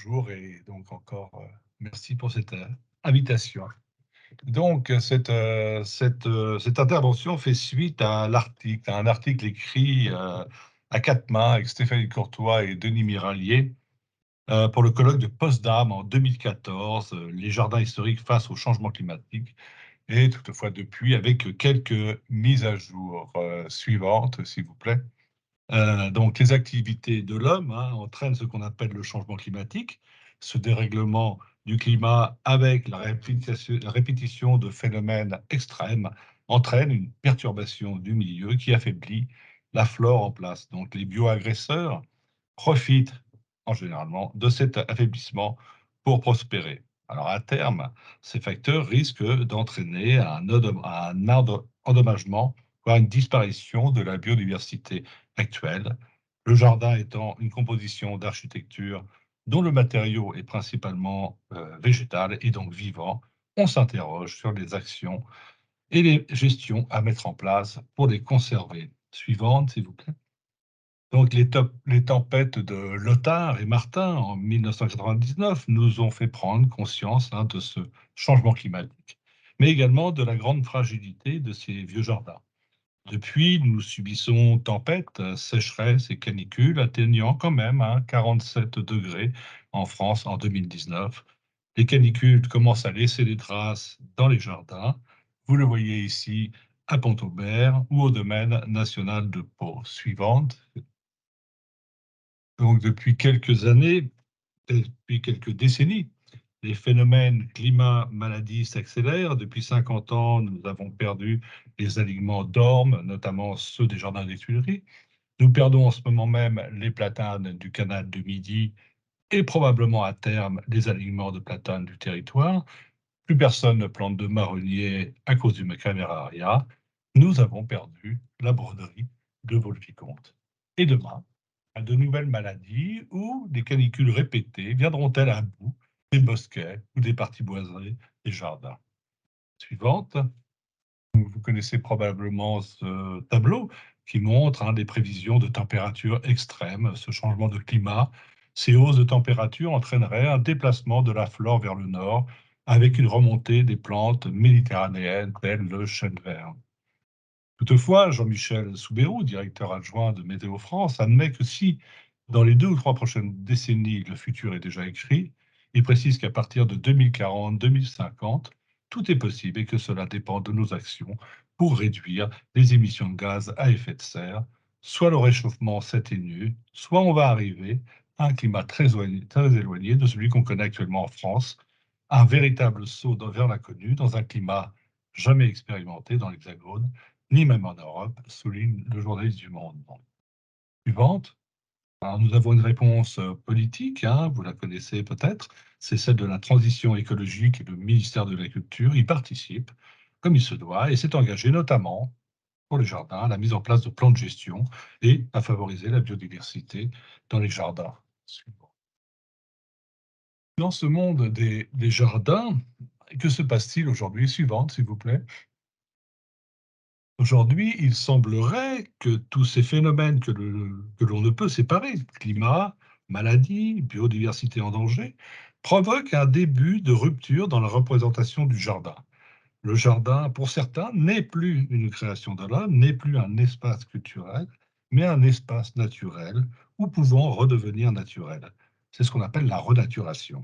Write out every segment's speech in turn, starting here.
bonjour et donc encore merci pour cette invitation. Donc cette intervention fait suite à un article écrit à quatre mains avec Stéphanie Courtois et Denis Mirallier pour le colloque de Potsdam en 2014, les jardins historiques face au changement climatique, et toutefois depuis avec quelques mises à jour suivantes, s'il vous plaît. Donc les activités de l'homme, entraînent ce qu'on appelle le changement climatique. Ce dérèglement du climat avec la répétition de phénomènes extrêmes entraîne une perturbation du milieu qui affaiblit la flore en place. Donc les bioagresseurs profitent en généralement de cet affaiblissement pour prospérer. Alors à terme, ces facteurs risquent d'entraîner un endommagement, voire une disparition de la biodiversité actuelle, le jardin étant une composition d'architecture dont le matériau est principalement végétal et donc vivant. On s'interroge sur les actions et les gestions à mettre en place pour les conserver. Suivante, s'il vous plaît. Donc les tempêtes de Lothar et Martin en 1999 nous ont fait prendre conscience de ce changement climatique, mais également de la grande fragilité de ces vieux jardins. Depuis, nous subissons tempêtes, sécheresses et canicules atteignant quand même 47 degrés en France en 2019. Les canicules commencent à laisser des traces dans les jardins. Vous le voyez ici à Pont-Aubert ou au domaine national de Pau. Suivante. Donc depuis quelques années, depuis quelques décennies, les phénomènes climat-maladie s'accélèrent. Depuis 50 ans, nous avons perdu les alignements d'ormes, notamment ceux des jardins des Tuileries. Nous perdons en ce moment même les platanes du canal de Midi et probablement à terme les alignements de platanes du territoire. Plus personne ne plante de marronniers à cause du Cameraria. Nous avons perdu la broderie de Volficomte. Et demain, de nouvelles maladies ou des canicules répétées viendront-elles à bout des bosquets ou des parties boisées des jardins. Suivante. Vous connaissez probablement ce tableau qui montre des prévisions de température extrêmes, ce changement de climat. Ces hausses de température entraîneraient un déplacement de la flore vers le nord avec une remontée des plantes méditerranéennes telles le chêne vert. Toutefois, Jean-Michel Soubérou, directeur adjoint de Météo France, admet que si, dans les 2 ou 3 prochaines décennies, le futur est déjà écrit, il précise qu'à partir de 2040-2050, tout est possible et que cela dépend de nos actions pour réduire les émissions de gaz à effet de serre. Soit le réchauffement s'atténue, soit on va arriver à un climat très éloigné de celui qu'on connaît actuellement en France, un véritable saut vers l'inconnu dans un climat jamais expérimenté dans l'Hexagone ni même en Europe, souligne le journaliste du Monde. Suivante. Alors, nous avons une réponse politique, vous la connaissez peut-être, c'est celle de la transition écologique et le ministère de l'Agriculture y participe comme il se doit et s'est engagé notamment pour les jardins à la mise en place de plans de gestion et à favoriser la biodiversité dans les jardins. Suivant. Dans ce monde des jardins, que se passe-t-il aujourd'hui? Suivante, s'il vous plaît. Aujourd'hui, il semblerait que tous ces phénomènes que l'on ne peut séparer, climat, maladie, biodiversité en danger, provoquent un début de rupture dans la représentation du jardin. Le jardin, pour certains, n'est plus une création de l'homme, n'est plus un espace culturel, mais un espace naturel ou pouvant redevenir naturel. C'est ce qu'on appelle la renaturation.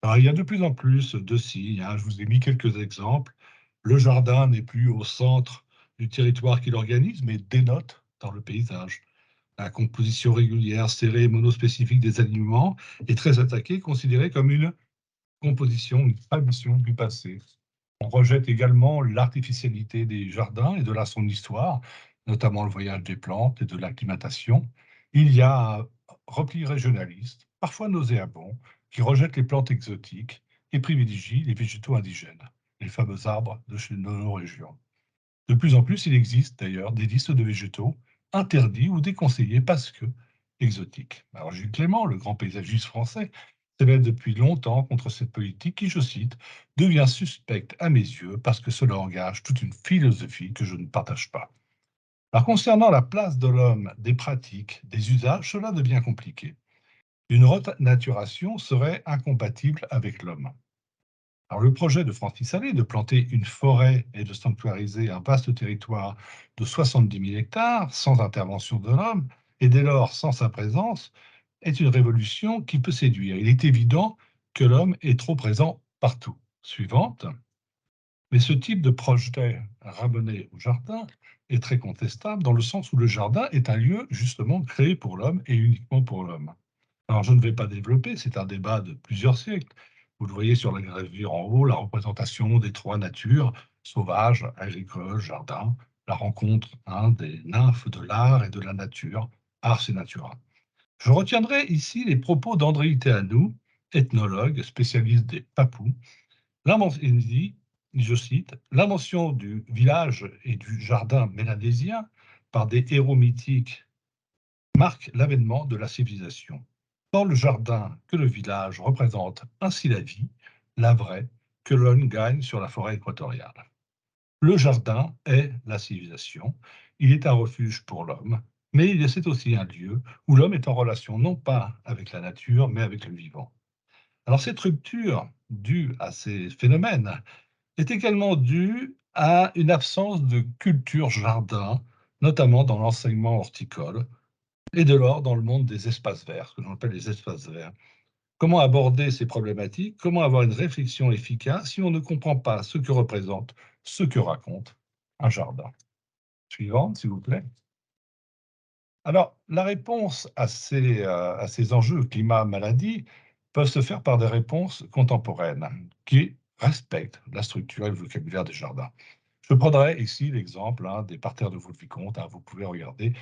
Alors, il y a de plus en plus de signes, je vous ai mis quelques exemples. Le jardin n'est plus au centre du territoire qu'il organise, mais dénote dans le paysage. La composition régulière, serrée et monospécifique des aliments est très attaquée, considérée comme une composition, une tradition du passé. On rejette également l'artificialité des jardins et de là son histoire, notamment le voyage des plantes et de l'acclimatation. Il y a un repli régionaliste, parfois nauséabond, qui rejette les plantes exotiques et privilégie les végétaux indigènes, les fameux arbres de nos régions. De plus en plus, il existe d'ailleurs des listes de végétaux interdits ou déconseillés parce que exotiques. Alors Gilles Clément, le grand paysagiste français, s'élève depuis longtemps contre cette politique qui, je cite, devient suspecte à mes yeux parce que cela engage toute une philosophie que je ne partage pas. Alors concernant la place de l'homme, des pratiques, des usages, cela devient compliqué. Une renaturation serait incompatible avec l'homme. Alors, le projet de Francis Allais de planter une forêt et de sanctuariser un vaste territoire de 70 000 hectares sans intervention de l'homme, et dès lors sans sa présence, est une révolution qui peut séduire. Il est évident que l'homme est trop présent partout. Suivante. Mais ce type de projet ramené au jardin est très contestable dans le sens où le jardin est un lieu justement créé pour l'homme et uniquement pour l'homme. Alors, je ne vais pas développer, c'est un débat de plusieurs siècles. Vous le voyez sur la gravure en haut, la représentation des trois natures, sauvage, agricole, jardin, la rencontre des nymphes de l'art et de la nature, ars et natura. Je retiendrai ici les propos d'André Iteanu, ethnologue, spécialiste des papous. Il dit, je cite, l'invention du village et du jardin mélanésien par des héros mythiques marque l'avènement de la civilisation. Tant le jardin que le village représentent ainsi la vie, la vraie, que l'homme gagne sur la forêt équatoriale. Le jardin est la civilisation, il est un refuge pour l'homme, mais c'est aussi un lieu où l'homme est en relation non pas avec la nature, mais avec le vivant. Alors cette rupture due à ces phénomènes est également due à une absence de culture jardin, notamment dans l'enseignement horticole, et de l'or dans le monde des espaces verts, ce que l'on appelle les espaces verts. Comment aborder ces problématiques? Comment avoir une réflexion efficace si on ne comprend pas ce que représente, ce que raconte un jardin? Suivante, s'il vous plaît. Alors, la réponse à ces enjeux climat-maladie peuvent se faire par des réponses contemporaines qui respectent la structure et le vocabulaire des jardins. Je prendrai ici l'exemple des parterres de Vaux-le-Vicomte. Vous pouvez regarder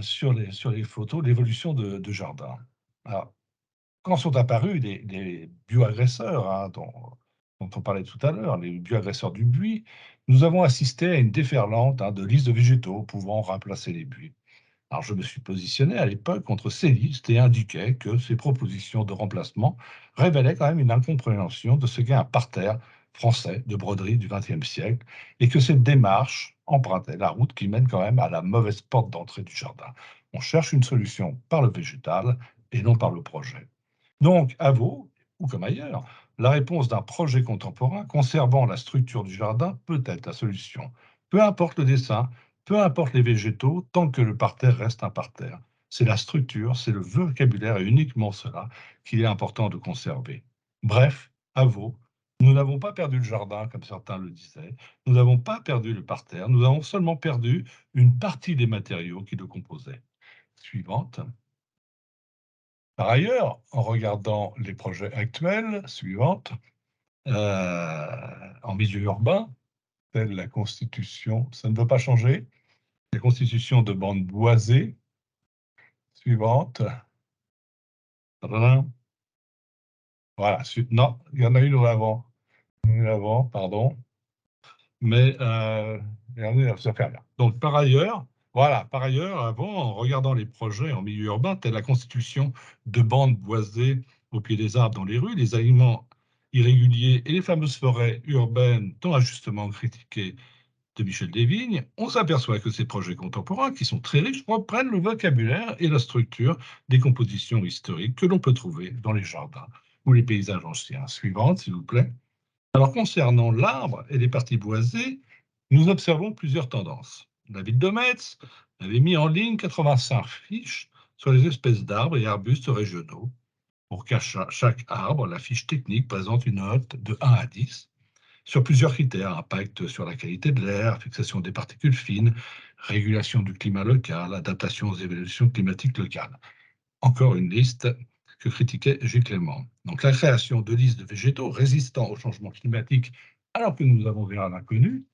sur les photos l'évolution de jardins. Alors, quand sont apparus les bioagresseurs dont on parlait tout à l'heure, les bioagresseurs du buis, nous avons assisté à une déferlante de listes de végétaux pouvant remplacer les buis. Alors, je me suis positionné à l'époque contre ces listes et indiquais que ces propositions de remplacement révélaient quand même une incompréhension de ce qu'est un parterre français de broderie du XXe siècle et que cette démarche empruntait la route qui mène quand même à la mauvaise porte d'entrée du jardin. On cherche une solution par le végétal et non par le projet. Donc, à vous, ou comme ailleurs, la réponse d'un projet contemporain conservant la structure du jardin peut être la solution. Peu importe le dessin, peu importe les végétaux, tant que le parterre reste un parterre. C'est la structure, c'est le vocabulaire et uniquement cela qu'il est important de conserver. Bref, à vous, nous n'avons pas perdu le jardin, comme certains le disaient, nous n'avons pas perdu le parterre, nous avons seulement perdu une partie des matériaux qui le composaient. Suivante. Par ailleurs, en regardant les projets actuels, suivante, en milieu urbain, telle la constitution, ça ne veut pas changer, la constitution de bandes boisées, suivante. Tadadam. Voilà, non, il y en a une avant. Une avant, pardon. Mais regardez, ça fait rien. Donc, par ailleurs, voilà, par ailleurs, avant, en regardant les projets en milieu urbain, telle la constitution de bandes boisées au pied des arbres dans les rues, les aliments irréguliers et les fameuses forêts urbaines, tant injustement critiquées de Michel Desvignes, on s'aperçoit que ces projets contemporains, qui sont très riches, reprennent le vocabulaire et la structure des compositions historiques que l'on peut trouver dans les jardins ou les paysages anciens. Suivante, s'il vous plaît. Alors, concernant l'arbre et les parties boisées, nous observons plusieurs tendances. La ville de Metz avait mis en ligne 85 fiches sur les espèces d'arbres et arbustes régionaux. Pour qu'à chaque arbre, la fiche technique présente une note de 1 à 10 sur plusieurs critères: impact sur la qualité de l'air, fixation des particules fines, régulation du climat local, adaptation aux évolutions climatiques locales. Encore une liste que critiquait Gilles Clément. Donc la création de listes de végétaux résistants au changement climatique alors que nous avons vers l'inconnu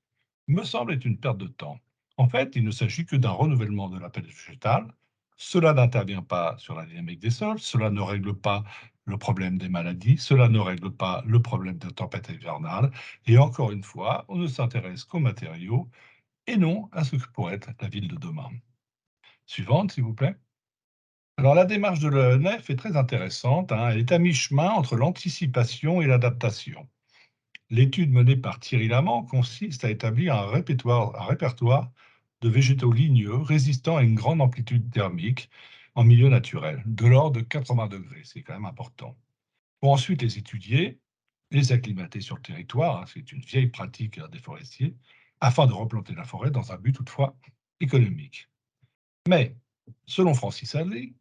me semble être une perte de temps. En fait, il ne s'agit que d'un renouvellement de la palette végétale. Cela n'intervient pas sur la dynamique des sols, cela ne règle pas le problème des maladies, cela ne règle pas le problème de tempête hivernale. Et encore une fois, on ne s'intéresse qu'aux matériaux et non à ce que pourrait être la ville de demain. Suivante, s'il vous plaît. Alors la démarche de l'ENF est très intéressante. Elle est à mi-chemin entre l'anticipation et l'adaptation. L'étude menée par Thierry Lament consiste à établir un répertoire de végétaux ligneux résistants à une grande amplitude thermique, en milieu naturel, de l'ordre de 80 degrés, c'est quand même important. Pour ensuite les étudier, les acclimater sur le territoire, hein, c'est une vieille pratique des forestiers, afin de replanter la forêt dans un but toutefois économique. Mais, selon Francis Allais,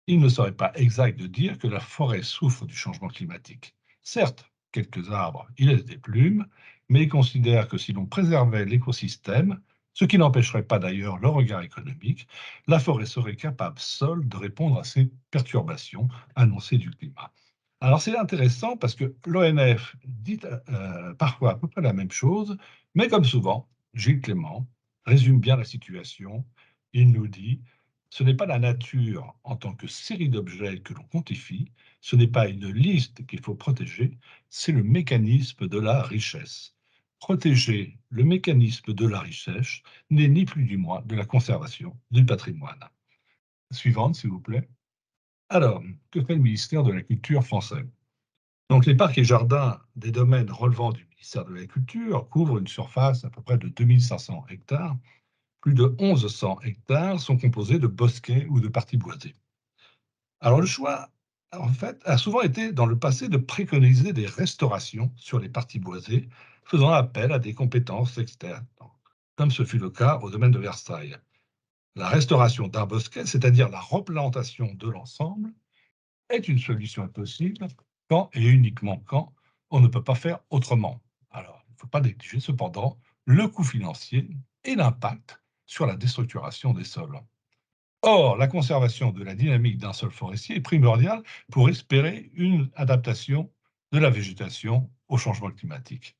il ne serait pas exact de dire que la forêt souffre du changement climatique. Certes, quelques arbres y laissent des plumes, mais il considère que si l'on préservait l'écosystème, ce qui n'empêcherait pas d'ailleurs le regard économique, la forêt serait capable seule de répondre à ces perturbations annoncées du climat. Alors c'est intéressant parce que l'ONF dit parfois à peu près la même chose, mais comme souvent, Gilles Clément résume bien la situation. Il nous dit ce n'est pas la nature en tant que série d'objets que l'on quantifie, ce n'est pas une liste qu'il faut protéger, c'est le mécanisme de la richesse. Protéger le mécanisme de la richesse n'est ni plus ni moins de la conservation du patrimoine. Suivante, s'il vous plaît. Alors, que fait le ministère de la Culture français? Donc, les parcs et jardins des domaines relevant du ministère de l'Agriculture couvrent une surface à peu près de 2500 hectares. Plus de 1100 hectares sont composés de bosquets ou de parties boisées. Alors, le choix, en fait, a souvent été dans le passé de préconiser des restaurations sur les parties boisées, faisant appel à des compétences externes, comme ce fut le cas au domaine de Versailles. La restauration d'un bosquet, c'est-à-dire la replantation de l'ensemble, est une solution possible quand et uniquement quand on ne peut pas faire autrement. Alors, il ne faut pas négliger cependant le coût financier et l'impact sur la déstructuration des sols. Or, la conservation de la dynamique d'un sol forestier est primordiale pour espérer une adaptation de la végétation au changement climatique.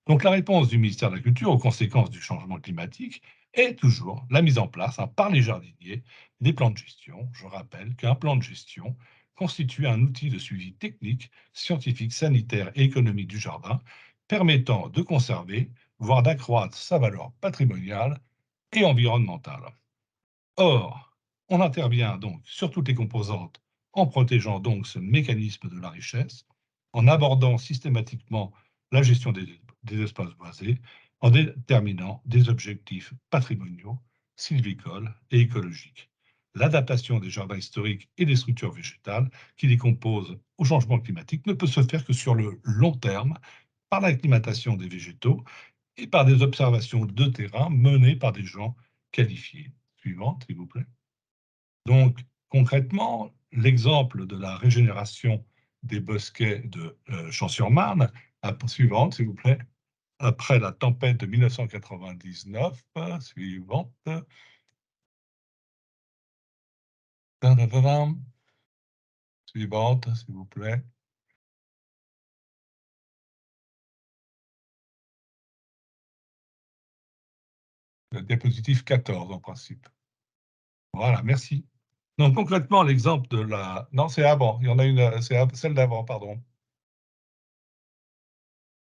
Donc, la réponse du ministère de la Culture aux conséquences du changement climatique est toujours la mise en place par les jardiniers des plans de gestion. Je rappelle qu'un plan de gestion constitue un outil de suivi technique, scientifique, sanitaire et économique du jardin, permettant de conserver, voire d'accroître sa valeur patrimoniale et environnementale. Or, on intervient donc sur toutes les composantes en protégeant donc ce mécanisme de la richesse, en abordant systématiquement la gestion des espaces boisés, en déterminant des objectifs patrimoniaux, sylvicoles et écologiques. L'adaptation des jardins historiques et des structures végétales qui les composent au changement climatique ne peut se faire que sur le long terme, par l'acclimatation des végétaux et par des observations de terrain menées par des gens qualifiés. Suivante, s'il vous plaît. Donc, concrètement, l'exemple de la régénération des bosquets de Champs-sur-Marne, suivante, s'il vous plaît, après la tempête de 1999, suivante. Tadadadam. Suivante, s'il vous plaît. La diapositive 14, en principe. Voilà, merci. Donc, concrètement, l'exemple de la... Non, c'est avant. Il y en a une, c'est celle d'avant, pardon.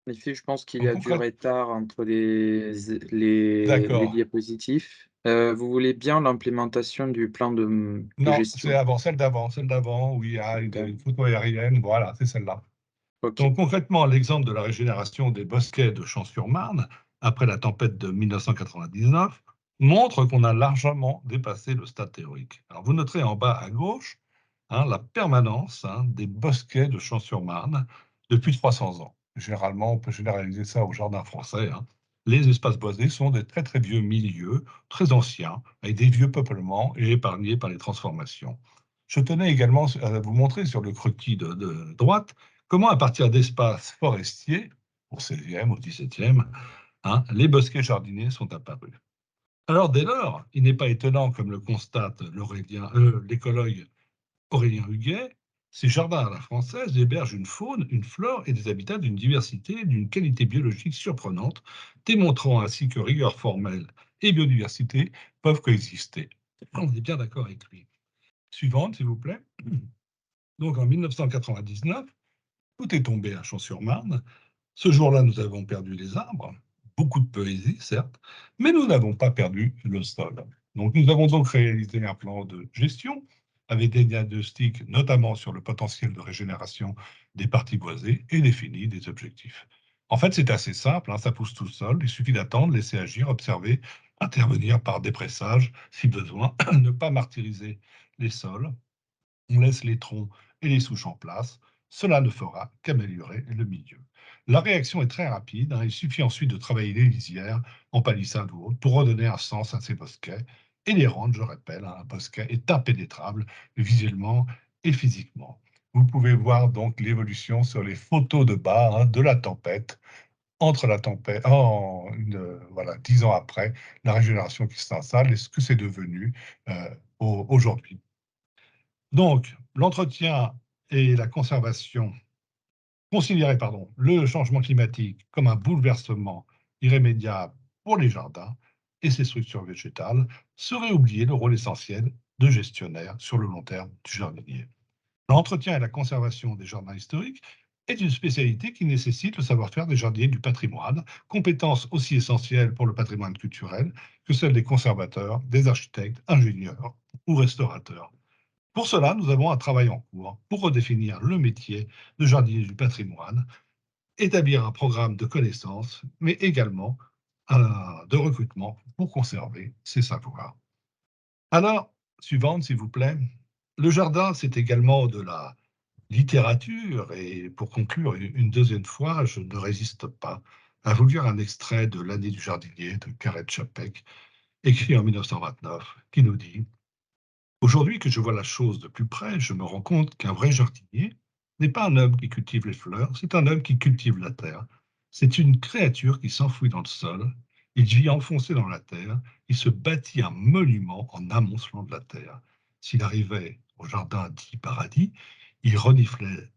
En effet, je pense qu'il y Donc, a du retard entre les d'accord. diapositifs. Vous voulez bien l'implémentation du plan de Non, c'est gestion? avant, celle d'avant, où il y a D'accord. une photo aérienne, voilà, c'est celle-là. OK. Donc concrètement, l'exemple de la régénération des bosquets de Champs-sur-Marne, après la tempête de 1999, montre qu'on a largement dépassé le stade théorique. Alors vous noterez en bas à gauche la permanence des bosquets de Champs-sur-Marne depuis 300 ans. Généralement, on peut généraliser ça au jardin français. Les espaces boisés sont des très très vieux milieux, très anciens, avec des vieux peuplements et épargnés par les transformations. Je tenais également à vous montrer sur le croquis de droite comment, à partir d'espaces forestiers, au XVIe, au XVIIe, les bosquets jardiniers sont apparus. Alors, dès lors, il n'est pas étonnant, comme le constate l'écologue Aurélien Huguet, ces jardins à la française hébergent une faune, une flore et des habitats d'une diversité, d'une qualité biologique surprenante, démontrant ainsi que rigueur formelle et biodiversité peuvent coexister. On est bien d'accord avec lui. Suivante, s'il vous plaît. Donc, en 1999, tout est tombé à Champs-sur-Marne. Ce jour-là, nous avons perdu les arbres, beaucoup de poésie, certes, mais nous n'avons pas perdu le sol. Donc, nous avons donc réalisé un plan de gestion avec des diagnostics, notamment sur le potentiel de régénération des parties boisées, et défini des objectifs. En fait, c'est assez simple, ça pousse tout seul, il suffit d'attendre, laisser agir, observer intervenir par dépressage si besoin, ne pas martyriser les sols. On laisse les troncs et les souches en place. Cela ne fera qu'améliorer le milieu. La réaction est très rapide, hein. Il suffit ensuite de travailler les lisières en palissade ou autre pour redonner un sens à ces bosquets et les rendre, je répète, hein, un bosquet est impénétrable visuellement et physiquement. Vous pouvez voir donc l'évolution sur les photos de bas, hein, de la tempête, entre la tempête, voilà, 10 ans après, la régénération qui s'installe et ce que c'est devenu aujourd'hui. Donc, l'entretien et la conservation, considérer, pardon, le changement climatique comme un bouleversement irrémédiable pour les jardins et ses structures végétales, serait oublier le rôle essentiel de gestionnaire sur le long terme du jardinier. L'entretien et la conservation des jardins historiques est une spécialité qui nécessite le savoir-faire des jardiniers du patrimoine, compétences aussi essentielles pour le patrimoine culturel que celles des conservateurs, des architectes, ingénieurs ou restaurateurs. Pour cela, nous avons un travail en cours pour redéfinir le métier de jardinier du patrimoine, établir un programme de connaissances, mais également de recrutement pour conserver ces savoirs. Alors, suivante, s'il vous plaît. Le jardin, c'est également de la littérature, et pour conclure une deuxième fois, je ne résiste pas à vous lire un extrait de L'année du jardinier de Karel Čapek, écrit en 1929, qui nous dit: aujourd'hui que je vois la chose de plus près, je me rends compte qu'un vrai jardinier n'est pas un homme qui cultive les fleurs, c'est un homme qui cultive la terre. C'est une créature qui s'enfouit dans le sol, il vit enfoncé dans la terre, il se bâtit un monument en amoncelant de la terre. S'il arrivait au jardin dit paradis, il reniflerait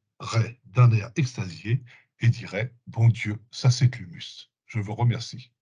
d'un air extasié et dirait: bon Dieu, ça c'est de l'humus. Je vous remercie.